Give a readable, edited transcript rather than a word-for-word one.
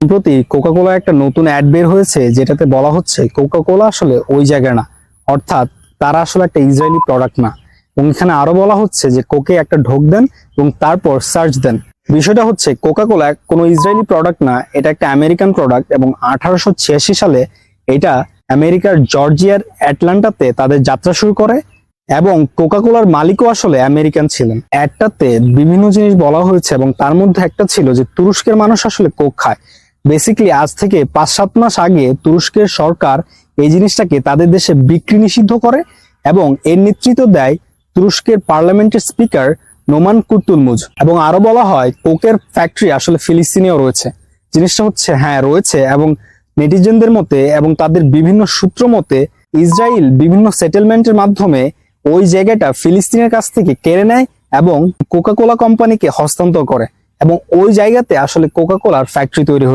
সম্প্রতি কোকা-কোলা একটা নতুন অ্যাড বের হয়েছে, যেটাতে বলা হচ্ছে কোকা-কোলা আসলে ওই জায়গায় না, অর্থাৎ তারা আসলে একটা ইসরায়েলি প্রোডাক্ট না। এবং এখানে আরো বলা হচ্ছে যে কোকে একটা ঢোক দেন এবং তারপর সার্চ দেন। বিষয়টা হচ্ছে কোকা-কোলা কোনো ইসরায়েলি প্রোডাক্ট না, এটা একটা আমেরিকান প্রোডাক্ট এবং 1886 সালে এটা আমেরিকার জর্জিয়ার অ্যাটলান্টাতে তাদের যাত্রা শুরু করে এবং কোকা-কোলার মালিকও আসলে আমেরিকান ছিলেন। অ্যাডটাতে বিভিন্ন জিনিস বলা হয়েছে এবং তার মধ্যে একটা ছিল যে তুরস্কের মানুষ আসলে কোক খায়। বেসিক্যালি আজ থেকে 5-7 মাস আগে তুরস্কের সরকার এই জিনিসটাকে তাদের দেশে বিক্রি নিষিদ্ধ করে এবং এর নেতৃত্ব দেয় তুরস্কের পার্লামেন্টের স্পিকার নোমান কুর্তুলমুজ। এবং আরো বলা হয় কোকের ফ্যাক্টরি আসলে ফিলিস্তিনেও রয়েছে। জিনিসটা হচ্ছে হ্যাঁ রয়েছে, এবং নেটিজেনদের মতে এবং তাদের বিভিন্ন সূত্র মতে ইসরায়েল বিভিন্ন সেটেলমেন্টের মাধ্যমে ওই জায়গাটা ফিলিস্তিনের কাছ থেকে কেড়ে নেয় এবং কোকা-কোলা কোম্পানিকে হস্তান্তর করে এবং ওই জায়গাতে আসলে কোকা-কোলার ফ্যাক্টরি তৈরি হয়েছে।